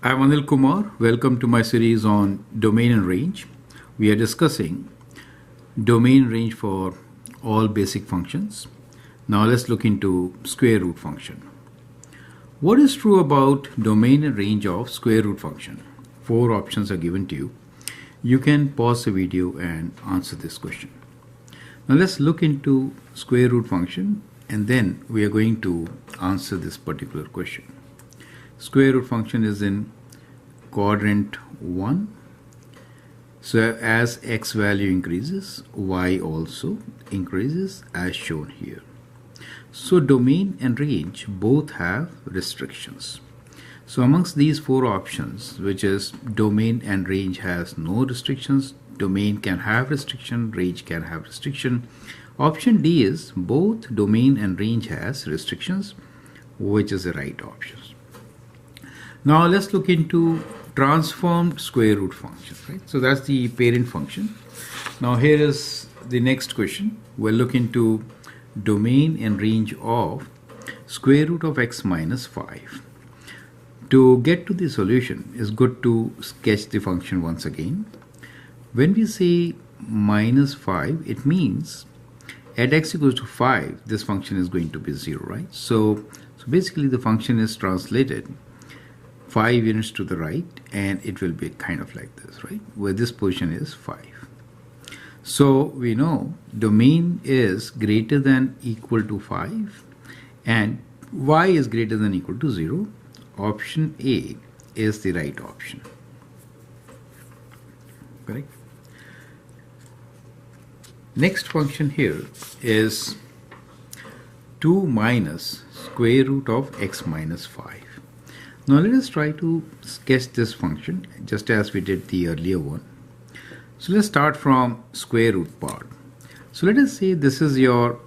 I'm Anil Kumar. Welcome to my series on domain and range. We are discussing domain range for all basic functions. Now let's look into square root function. What is true about domain and range of square root function? 4 options are given to you. You can pause the video and answer this question. Now let's look into square root function and then we are going to answer this particular question. Square root function is in quadrant 1. So as x value increases, y also increases as shown here. So domain and range both have restrictions. So amongst these 4 options, which is domain and range has no restrictions, domain can have restriction, range can have restriction. Option D is both domain and range has restrictions, which is the right option. Now let's look into transformed square root function, right? So that's the parent function. Now here is the next question. We'll look into domain and range of square root of x minus 5. To get to the solution, it's good to sketch the function once again. When we say minus 5, it means at x equals to 5, this function is going to be 0, right? So basically the function is translated 5 units to the right and it will be kind of like this, right? Where this position is 5. So we know domain is greater than equal to 5 and y is greater than equal to 0. Option A is the right option. Correct? Next function here is 2 minus square root of x minus 5. Now let us try to sketch this function just as we did the earlier one. So let's start from square root part. So let us say this is your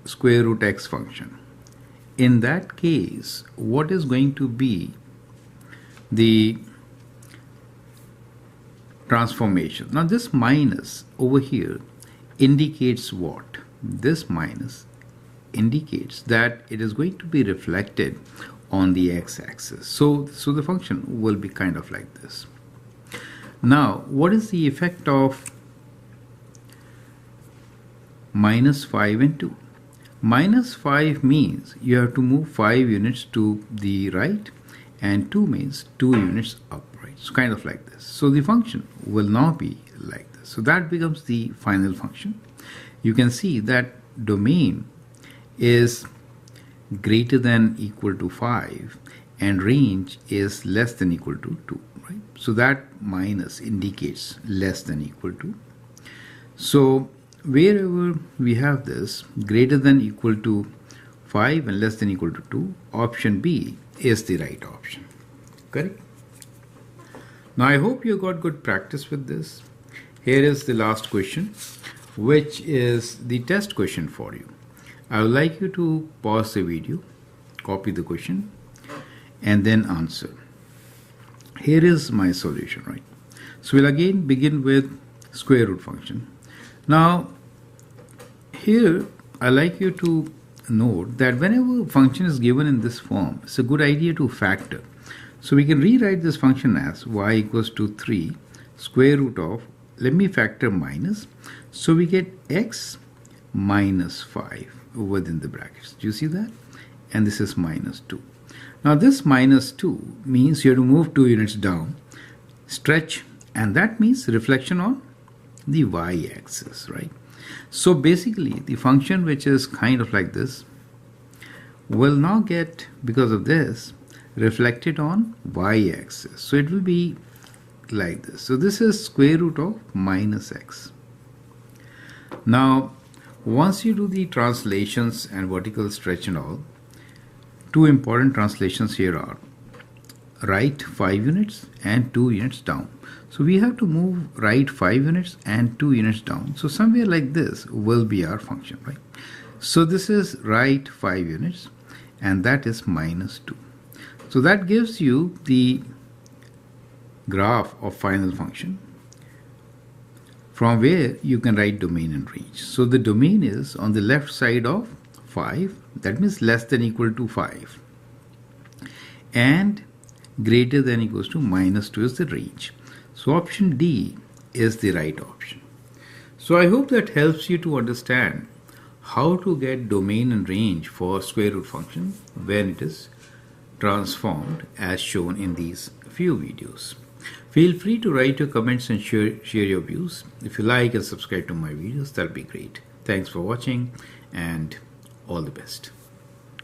square root x function. In that case, what is going to be the transformation? Now this minus over here indicates what? This minus indicates that it is going to be reflected on the x-axis. So the function will be kind of like this. Now, what is the effect of minus 5 and 2? Minus 5 means you have to move 5 units to the right and 2 means 2 units upright. So kind of like this. So the function will now be like this. So that becomes the final function. You can see that domain is greater than equal to 5 and range is less than equal to 2, right? So that minus indicates less than equal to. So wherever we have this greater than equal to 5 and less than equal to 2, option B is the right option. Correct? Now I hope you got good practice with this. Here is the last question, which is the test question for you. I would like you to pause the video, copy the question, and then answer. Here is my solution, right? So we'll again begin with square root function. Now, here I like you to note that whenever a function is given in this form, it's a good idea to factor. So we can rewrite this function as y equals to 3 square root of, let me factor minus, so we get x minus 5 within the brackets. Do you see that? And this is minus 2. Now this minus 2 means you have to move 2 units down, stretch, and that means reflection on the y-axis, right? So basically the function which is kind of like this will now get, because of this, reflected on y-axis. So it will be like this. So this is square root of minus x. Now once you do the translations and vertical stretch and all, 2 important translations here are right 5 units and 2 units down. So we have to move right 5 units and 2 units down. So somewhere like this will be our function, right? So this is right 5 units and that is minus 2. So that gives you the graph of final function, from where you can write domain and range. So the domain is on the left side of 5, that means less than equal to 5. And greater than or equals to minus 2 is the range. So option D is the right option. So I hope that helps you to understand how to get domain and range for square root function when it is transformed as shown in these few videos. Feel free to write your comments and share your views. If you like and subscribe to my videos, that'll be great. Thanks for watching and all the best.